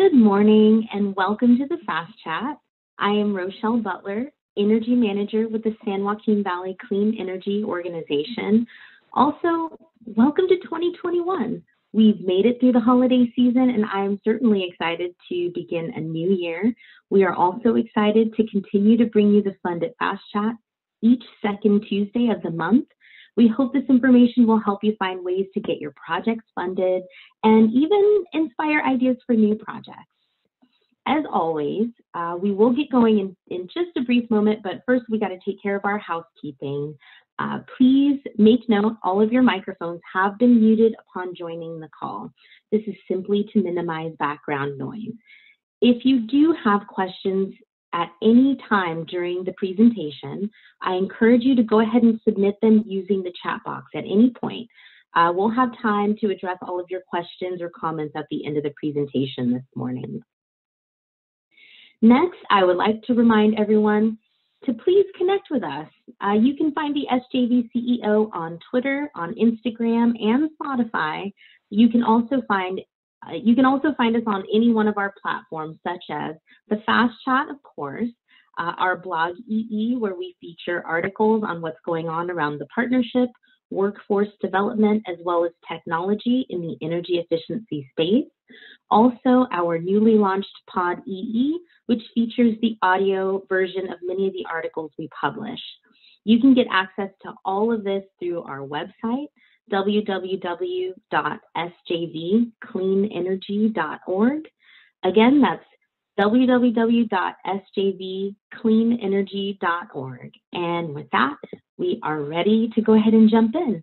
Good morning and welcome to the Fast Chat. I am Rochelle Butler, Energy Manager with the San Joaquin Valley Clean Energy Organization. Also, welcome to 2021. We've made it through the holiday season and I am certainly excited to begin a new year. We are also excited to continue to bring you the Fund at Fast Chat each second Tuesday of the month. We hope this information will help you find ways to get your projects funded and even inspire ideas for new projects. As always, we will get going in just a brief moment, but first we got to take care of our housekeeping. Please make note all of your microphones have been muted upon joining the call. This is simply to minimize background noise. If you do have questions at any time during the presentation, I encourage you to go ahead and submit them using the chat box at any point. We'll have time to address all of your questions or comments at the end of the presentation this morning. Next, I would like to remind everyone to please connect with us. You can find the SJV CEO on Twitter, on Instagram, and Spotify. You can also find us on any one of our platforms, such as the Fast Chat, of course, our blog EE, where we feature articles on what's going on around the partnership, workforce development, as well as technology in the energy efficiency space. Also, our newly launched Pod EE, which features the audio version of many of the articles we publish. You can get access to all of this through our website, www.sjvcleanenergy.org. Again, that's www.sjvcleanenergy.org. And with that, we are ready to go ahead and jump in.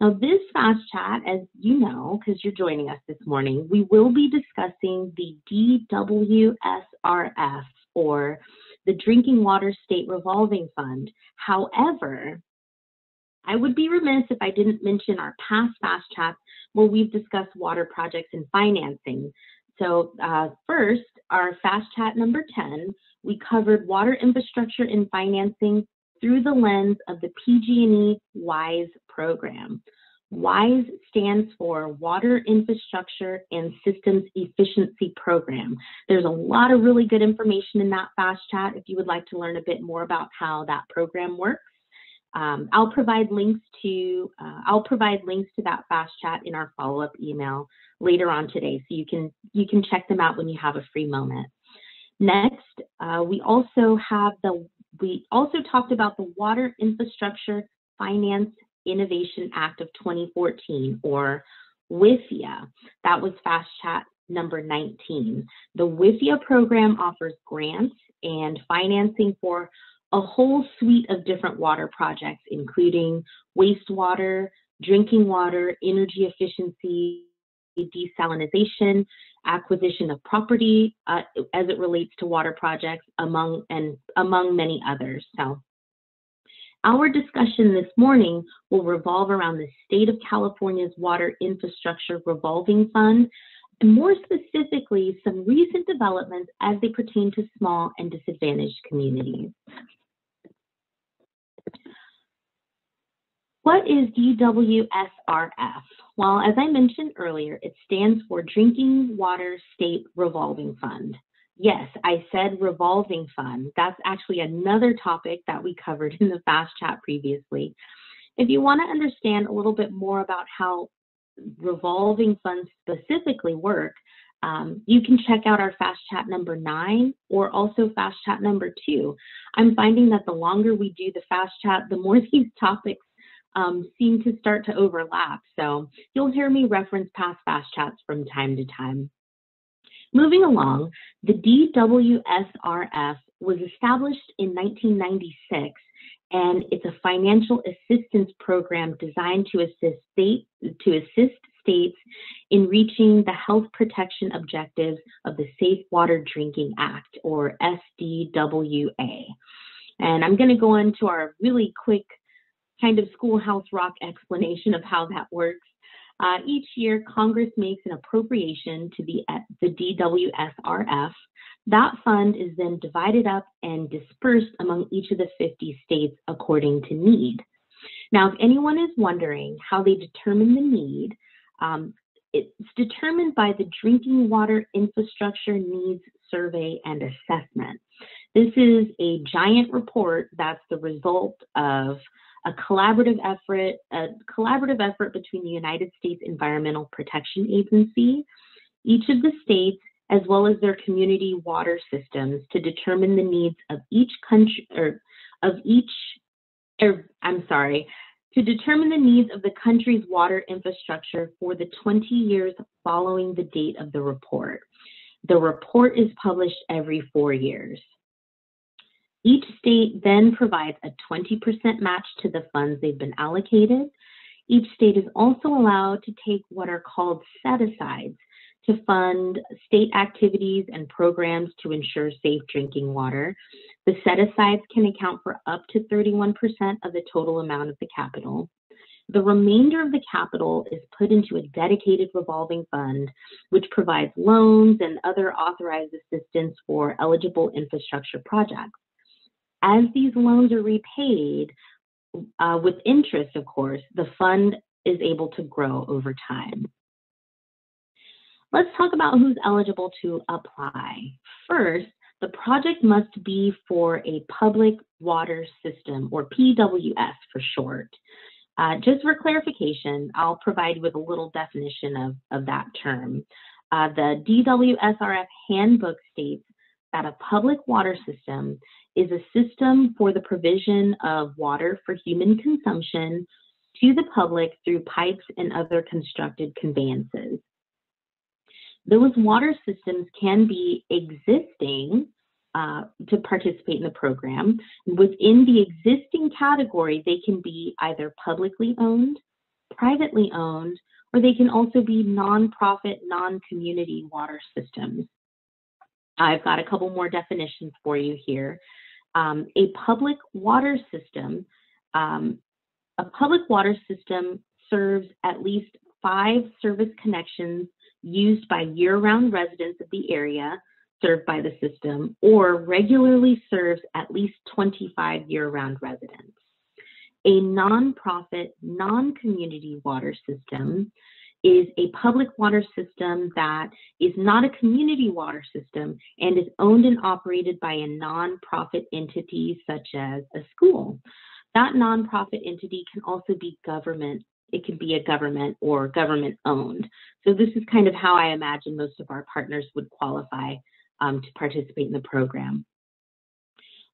Now, this Fast Chat, as you know, because you're joining us this morning, we will be discussing the DWSRF, or the Drinking Water State Revolving Fund. However, I would be remiss if I didn't mention our past Fast Chats where we've discussed water projects and financing. So first, our Fast Chat number 10, we covered water infrastructure and financing through the lens of the PG&E WISE program. WISE stands for Water Infrastructure and Systems Efficiency Program. There's a lot of really good information in that Fast Chat if you would like to learn a bit more about how that program works. I'll provide links to that Fast Chat in our follow-up email later on today, so you can check them out when you have a free moment. Next, we also talked about the Water Infrastructure Finance Innovation Act of 2014, or WIFIA. That was Fast Chat number 19. The WIFIA program offers grants and financing for a whole suite of different water projects, including wastewater, drinking water, energy efficiency, desalination, acquisition of property as it relates to water projects, among many others. So our discussion this morning will revolve around the state of California's Water Infrastructure Revolving Fund, and more specifically, some recent developments as they pertain to small and disadvantaged communities. What is DWSRF? Well, as I mentioned earlier, it stands for Drinking Water State Revolving Fund. Yes, I said revolving fund. That's actually another topic that we covered in the Fast Chat previously. If you want to understand a little bit more about how revolving funds specifically work, you can check out our Fast Chat number 9 or also Fast Chat number 2. I'm finding that the longer we do the Fast Chat, the more these topics seem to start to overlap. So you'll hear me reference past Fast Chats from time to time. Moving along, the DWSRF was established in 1996, and it's a financial assistance program designed to assist states in reaching the health protection objectives of the Safe Water Drinking Act, or SDWA. And I'm going to go into our really quick kind of schoolhouse rock explanation of how that works. Each year, Congress makes an appropriation to the DWSRF. That fund is then divided up and dispersed among each of the 50 states according to need. Now, if anyone is wondering how they determine the need, it's determined by the Drinking Water Infrastructure Needs Survey and Assessment. This is a giant report that's the result of a collaborative effort between the United States Environmental Protection Agency, each of the states, as well as their community water systems, to determine the needs of each country, to determine the needs of the country's water infrastructure for the 20 years following the date of the report. The report is published every 4 years. Each state then provides a 20% match to the funds they've been allocated. Each state is also allowed to take what are called set-asides to fund state activities and programs to ensure safe drinking water. The set-asides can account for up to 31% of the total amount of the capital. The remainder of the capital is put into a dedicated revolving fund, which provides loans and other authorized assistance for eligible infrastructure projects. As these loans are repaid with interest, of course, the fund is able to grow over time. Let's talk about who's eligible to apply. First, the project must be for a public water system, or PWS for short. Just for clarification, I'll provide you with a little definition of that term. The DWSRF handbook states that a public water system is a system for the provision of water for human consumption to the public through pipes and other constructed conveyances. Those water systems can be existing to participate in the program. Within the existing category, they can be either publicly owned, privately owned, or they can also be nonprofit, non-community water systems. I've got a couple more definitions for you here. A public water system serves at least 5 service connections used by year-round residents of the area served by the system, or regularly serves at least 25 year-round residents. A nonprofit, non-community water system is a public water system that is not a community water system and is owned and operated by a nonprofit entity such as a school. That nonprofit entity can also be government. It can be a government or government owned. So this is kind of how I imagine most of our partners would qualify to participate in the program.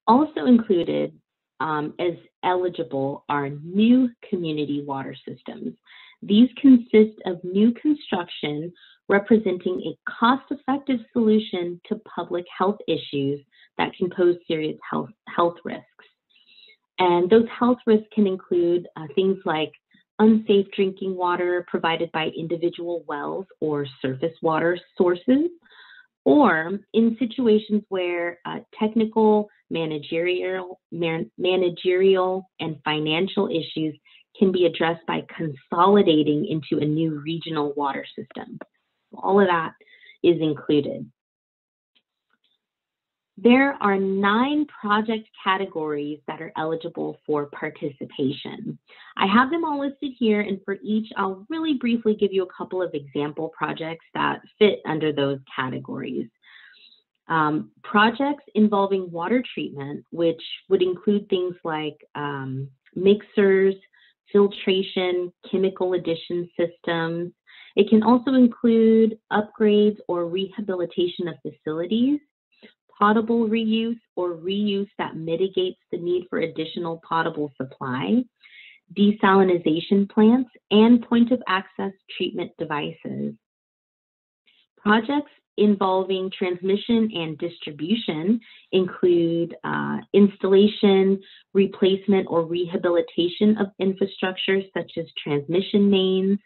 Also included as eligible are new community water systems. These consist of new construction representing a cost-effective solution to public health issues that can pose serious health risks. And those health risks can include things like unsafe drinking water provided by individual wells or surface water sources, or in situations where technical, managerial, and financial issues can be addressed by consolidating into a new regional water system. All of that is included. There are 9 project categories that are eligible for participation. I have them all listed here, and for each, I'll really briefly give you a couple of example projects that fit under those categories. Projects involving water treatment, which would include things like mixers, filtration, chemical addition systems. It can also include upgrades or rehabilitation of facilities, potable reuse or reuse that mitigates the need for additional potable supply, desalination plants, and point-of-access treatment devices. Projects involving transmission and distribution include installation, replacement, or rehabilitation of infrastructure such as transmission mains,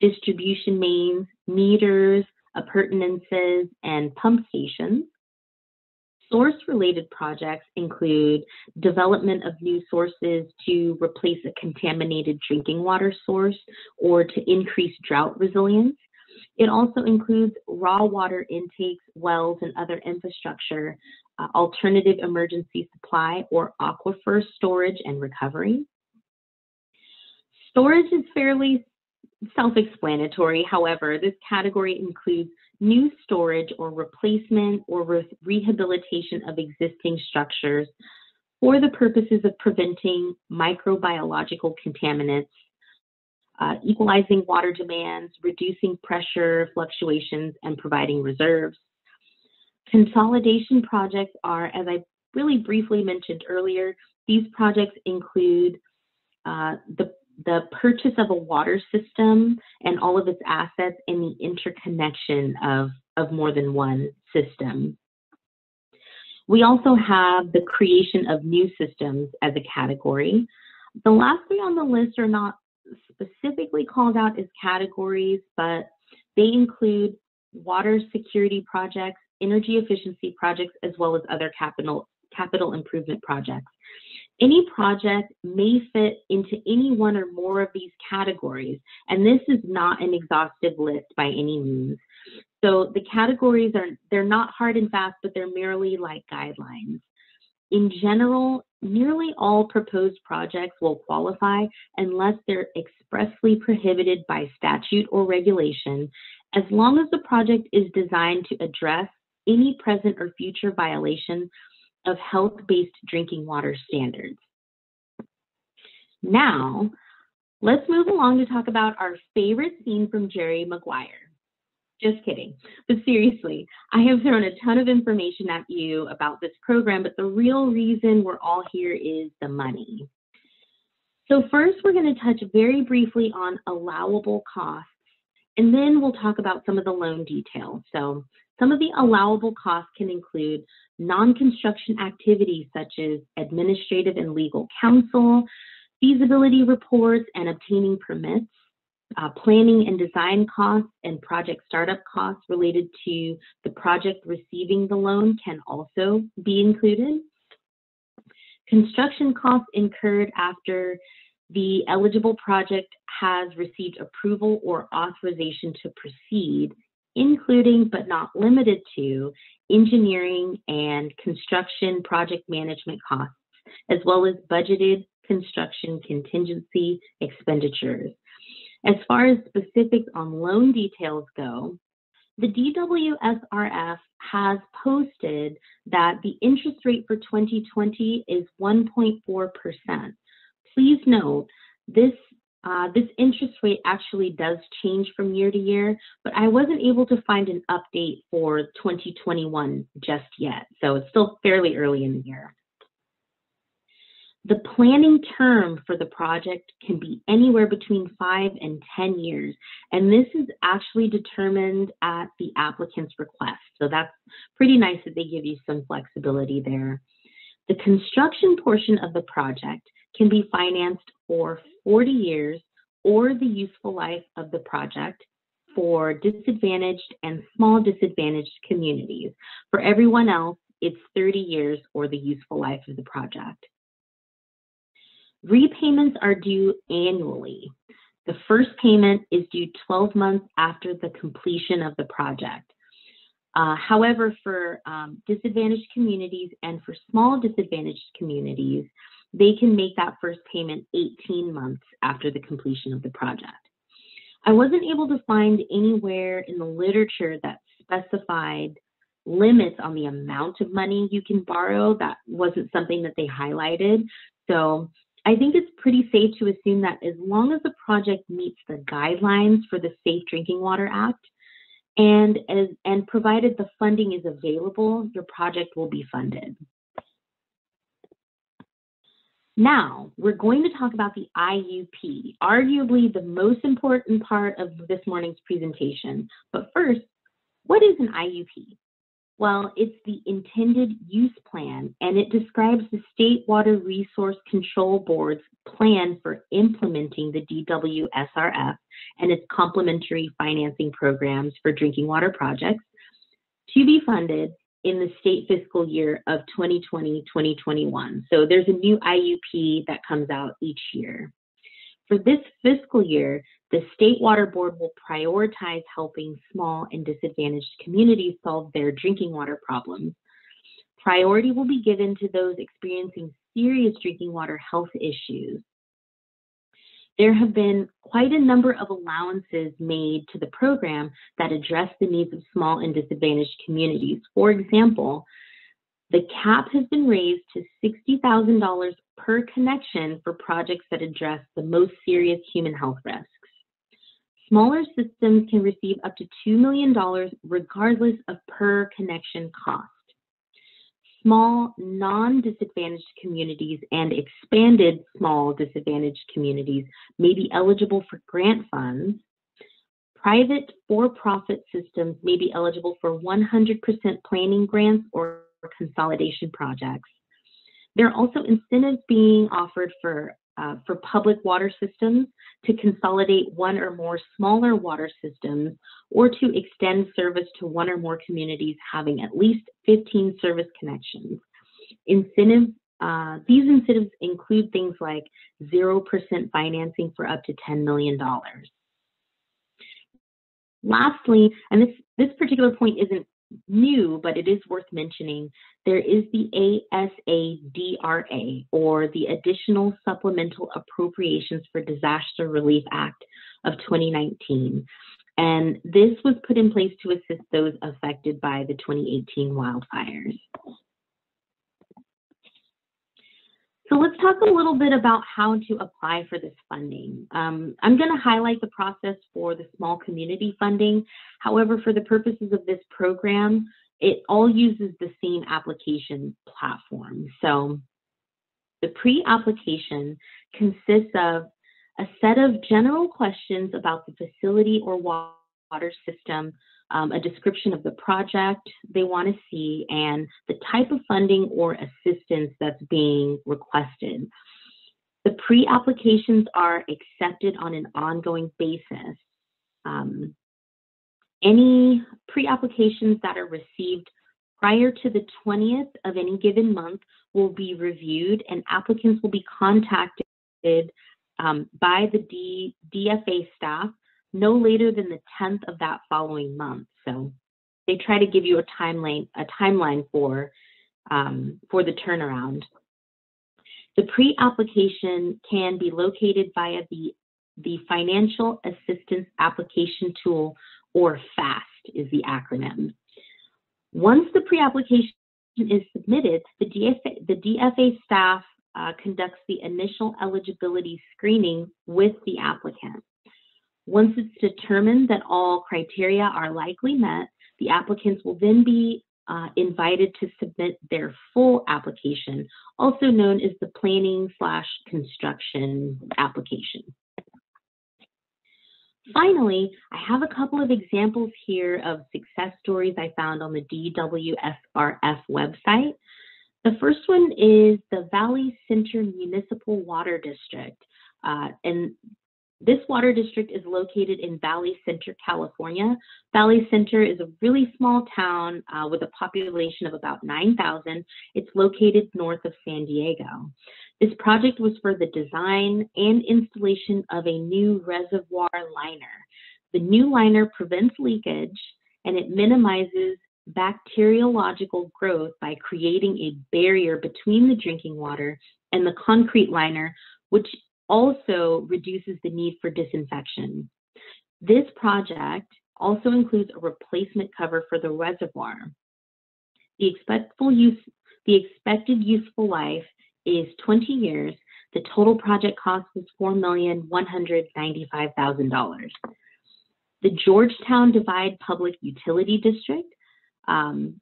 distribution mains, meters, appurtenances, and pump stations. Source-related projects include development of new sources to replace a contaminated drinking water source or to increase drought resilience. It also includes raw water intakes, wells, and other infrastructure, alternative emergency supply, or aquifer storage and recovery. Storage is fairly self-explanatory. However, this category includes new storage or replacement or rehabilitation of existing structures for the purposes of preventing microbiological contaminants, equalizing water demands, reducing pressure fluctuations, and providing reserves. Consolidation projects are, as I really briefly mentioned earlier, these projects include the purchase of a water system and all of its assets and the interconnection of more than one system. We also have the creation of new systems as a category. The last three on the list are not specifically called out as categories, but they include water security projects, energy efficiency projects, as well as other capital improvement projects. Any project may fit into any one or more of these categories, and this is not an exhaustive list by any means. So the categories they're not hard and fast, but they're merely like guidelines. In general, nearly all proposed projects will qualify unless they're expressly prohibited by statute or regulation, as long as the project is designed to address any present or future violation of health-based drinking water standards. Now, let's move along to talk about our favorite scene from Jerry Maguire. Just kidding. But seriously, I have thrown a ton of information at you about this program, but the real reason we're all here is the money. So first, we're going to touch very briefly on allowable costs, and then we'll talk about some of the loan details. So some of the allowable costs can include non-construction activities such as administrative and legal counsel, feasibility reports and obtaining permits, planning and design costs and project startup costs related to the project receiving the loan can also be included. Construction costs incurred after the eligible project has received approval or authorization to proceed, including but not limited to engineering and construction project management costs, as well as budgeted construction contingency expenditures. As far as specifics on loan details go, the DWSRF has posted that the interest rate for 2020 is 1.4%. Please note, this interest rate actually does change from year to year, but I wasn't able to find an update for 2021 just yet, so it's still fairly early in the year. The planning term for the project can be anywhere between 5 and 10 years, and this is actually determined at the applicant's request. So that's pretty nice that they give you some flexibility there. The construction portion of the project can be financed for 40 years or the useful life of the project for disadvantaged and small disadvantaged communities. For everyone else, it's 30 years or the useful life of the project. Repayments are due annually. The first payment is due 12 months after the completion of the project. However, for disadvantaged communities and for small disadvantaged communities, they can make that first payment 18 months after the completion of the project. I wasn't able to find anywhere in the literature that specified limits on the amount of money you can borrow. That wasn't something that they highlighted. So I think it's pretty safe to assume that as long as the project meets the guidelines for the Safe Drinking Water Act, and provided the funding is available, your project will be funded. Now, we're going to talk about the IUP, arguably the most important part of this morning's presentation. But first, what is an IUP? Well, it's the intended use plan, and it describes the State Water Resource Control Board's plan for implementing the DWSRF and its complementary financing programs for drinking water projects to be funded in the state fiscal year of 2020-2021. So there's a new IUP that comes out each year. For this fiscal year, the State Water Board will prioritize helping small and disadvantaged communities solve their drinking water problems. Priority will be given to those experiencing serious drinking water health issues. There have been quite a number of allowances made to the program that address the needs of small and disadvantaged communities. For example, the cap has been raised to $60,000 per connection for projects that address the most serious human health risks. Smaller systems can receive up to $2 million regardless of per connection cost. Small, non-disadvantaged communities and expanded small disadvantaged communities may be eligible for grant funds. Private for-profit systems may be eligible for 100% planning grants or consolidation projects. There are also incentives being offered for public water systems to consolidate one or more smaller water systems or to extend service to one or more communities having at least 15 service connections. Incentives, these incentives include things like 0% financing for up to $10 million. Lastly, and this particular point isn't new, but it is worth mentioning, there is the ASADRA, or the Additional Supplemental Appropriations for Disaster Relief Act of 2019. And this was put in place to assist those affected by the 2018 wildfires. So let's talk a little bit about how to apply for this funding. I'm going to highlight the process for the small community funding. However, for the purposes of this program, it all uses the same application platform. So the pre-application consists of a set of general questions about the facility or water system, a description of the project they want to see, and the type of funding or assistance that's being requested. The pre-applications are accepted on an ongoing basis. Any pre-applications that are received prior to the 20th of any given month will be reviewed, and applicants will be contacted by the DFA staff no later than the 10th of that following month. So they try to give you a timeline for the turnaround. The pre-application can be located via the Financial Assistance Application Tool, or FAST is the acronym. Once the pre-application is submitted, the DFA staff conducts the initial eligibility screening with the applicant. Once it's determined that all criteria are likely met, the applicants will then be invited to submit their full application, also known as the planning/construction application. Finally, I have a couple of examples here of success stories I found on the DWSRF website. The first one is the Valley Center Municipal Water District. And this water district is located in Valley Center, California. Valley Center is a really small town with a population of about 9,000. It's located north of San Diego. This project was for the design and installation of a new reservoir liner. The new liner prevents leakage, and it minimizes bacteriological growth by creating a barrier between the drinking water and the concrete liner, which also reduces the need for disinfection. This project also includes a replacement cover for the reservoir. The expected useful life is 20 years. The total project cost was $4,195,000. The Georgetown Divide Public Utility District. The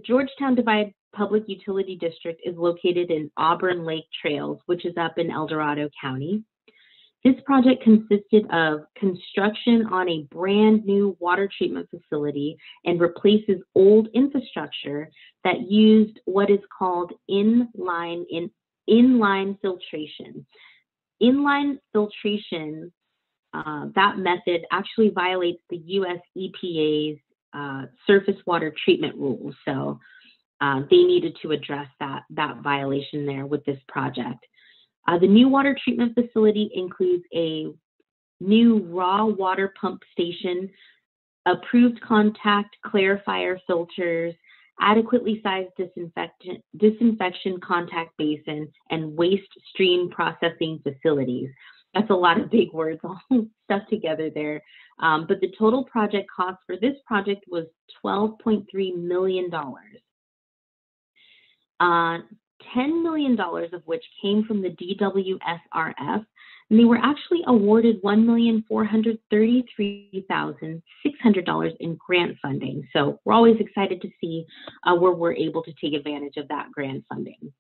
Georgetown Divide Public Utility District is located in Auburn Lake Trails, which is up in El Dorado County. This project consisted of construction on a brand new water treatment facility and replaces old infrastructure that used what is called inline filtration. Inline filtration, that method actually violates the US EPA's surface water treatment rules. So they needed to address that violation there with this project. The new water treatment facility includes a new raw water pump station, approved contact clarifier filters, adequately sized disinfection contact basin, and waste stream processing facilities. That's a lot of big words all stuck together there. But the total project cost for this project was $12.3 million. $10 million of which came from the DWSRF, and they were actually awarded $1,433,600 in grant funding. So we're always excited to see where we're able to take advantage of that grant funding.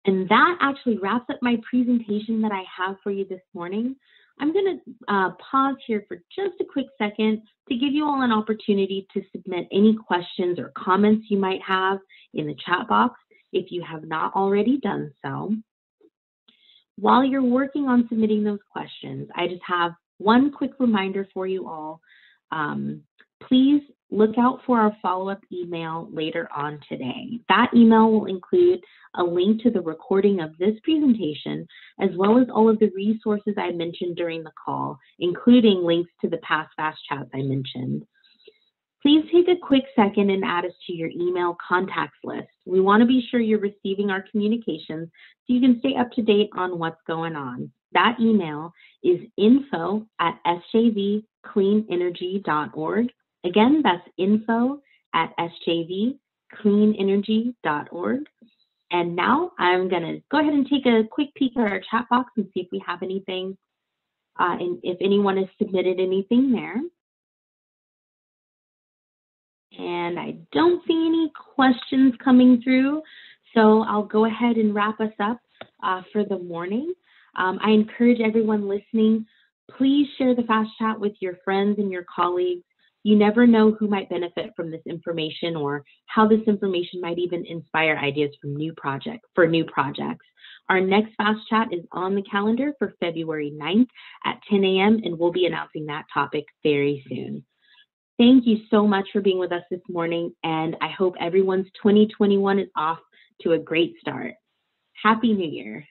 And that actually wraps up my presentation that I have for you this morning. I'm going to pause here for just a quick second to give you all an opportunity to submit any questions or comments you might have in the chat box if you have not already done so. While you're working on submitting those questions, I just have one quick reminder for you all. Please look out for our follow-up email later on today. That email will include a link to the recording of this presentation, as well as all of the resources I mentioned during the call, including links to the past fast chats I mentioned. Please take a quick second and add us to your email contacts list. We want to be sure you're receiving our communications so you can stay up to date on what's going on. That email is info@sjvcleanenergy.org. Again, that's info@sjvcleanenergy.org. And now I'm going to go ahead and take a quick peek at our chat box and see if we have anything, and if anyone has submitted anything there. And I don't see any questions coming through, so I'll go ahead and wrap us up for the morning. I encourage everyone listening, please share the fast chat with your friends and your colleagues. You never know who might benefit from this information or how this information might even inspire ideas for new projects. Our next fast chat is on the calendar for February 9th at 10 a.m. and we'll be announcing that topic very soon. Thank you so much for being with us this morning, and I hope everyone's 2021 is off to a great start. Happy New Year.